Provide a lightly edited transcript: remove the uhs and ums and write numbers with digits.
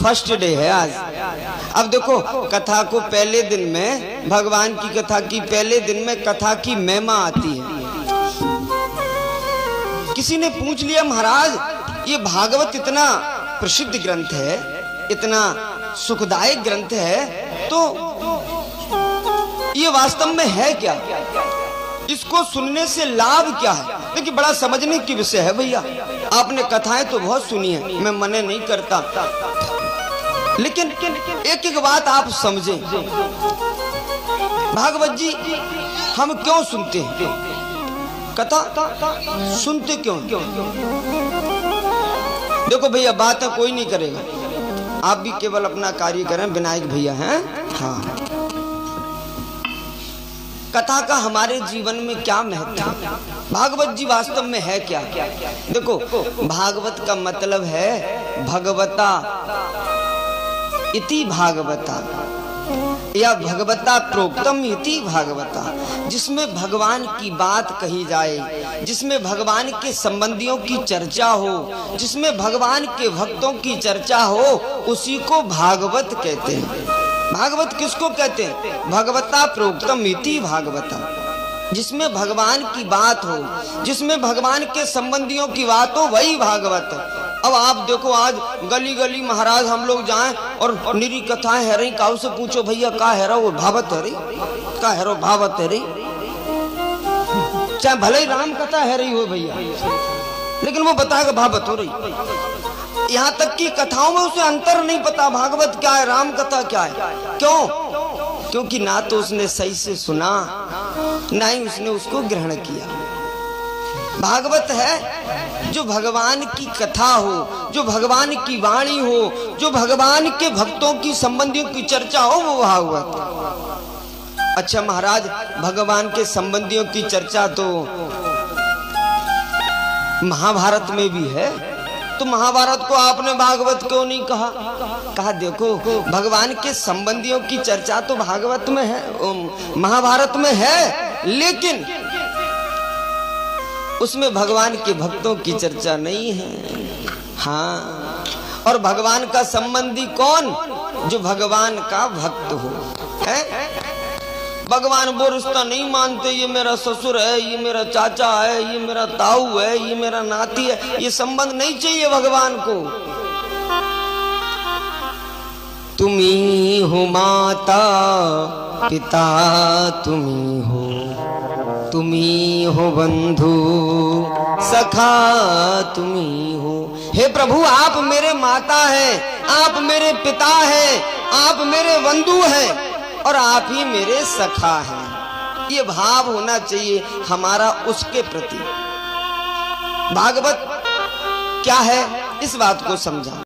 First day है आज। अब देखो कथा को पहले दिन में, भगवान की कथा की पहले दिन में कथा की महिमा आती है। किसी ने पूछ लिया महाराज ये भागवत इतना प्रसिद्ध ग्रंथ है, इतना सुखदायक ग्रंथ है, तो ये वास्तव में है क्या, इसको सुनने से लाभ क्या है? देखिए बड़ा समझने की विषय है भैया। आपने कथाएं तो बहुत सुनी है, मैं मना नहीं करता, लेकिन एक एक बात आप समझें। भागवत जी हम क्यों सुनते हैं? कथा सुनते क्यों? देखो भैया बात है कोई नहीं करेगा, आप भी केवल अपना कार्य करें। विनायक भैया हैं, हाँ। कथा का हमारे जीवन में क्या महत्व है? भागवत जी वास्तव में है क्या? देखो भागवत का मतलब है भगवता इति भागवता या भगवता प्रोक्तम इति भागवता, जिसमें भगवान की बात कही जाए, जिसमें भगवान के संबंधियों की चर्चा हो, जिसमें भगवान के भक्तों की चर्चा हो, उसी को भागवत कहते हैं। भागवत किसको कहते हैं? भगवता प्रोक्तम इति भागवता, जिसमें भगवान की बात हो, जिसमें भगवान के संबंधियों की बात हो, वही भागवत है। अब आप देखो आज गली गली महाराज हम लोग जाएं और निरी कथाएं है रही, काऊ से पूछो भैया का है रहा, वो भावत है रही, का है रहा भावत है रही, चाहे भले ही राम कथा है रही हो भैया, लेकिन वो बताएगा भावत हो रही। यहाँ तक कि कथाओं में उसे अंतर नहीं पता, भागवत क्या है राम कथा क्या है। क्यों? क्योंकि ना तो उसने सही से सुना, ना ही उसने उसको ग्रहण किया। भागवत है जो भगवान की कथा हो, जो भगवान की वाणी हो, जो भगवान के भक्तों की संबंधियों की चर्चा हो, वो भागवत। अच्छा महाराज भगवान के संबंधियों की चर्चा तो महाभारत में भी है, तो महाभारत को आपने भागवत क्यों नहीं कहा? कहा देखो भगवान के संबंधियों की चर्चा तो भागवत में है, महाभारत में है, लेकिन उसमें भगवान के भक्तों की चर्चा नहीं है। हाँ, और भगवान का संबंधी कौन? जो भगवान का भक्त हो। है भगवान वो रिश्ता नहीं मानते, ये मेरा ससुर है, ये मेरा चाचा है, ये मेरा ताऊ है, ये मेरा नाती है, ये संबंध नहीं चाहिए भगवान को। तुम्ही हो माता पिता, तुम्ही हो बंधु सखा, तुम्ही हो। हे प्रभु आप मेरे माता हैं, आप मेरे पिता हैं, आप मेरे बंधु हैं, और आप ही मेरे सखा हैं। ये भाव होना चाहिए हमारा उसके प्रति। भागवत क्या है इस बात को समझा।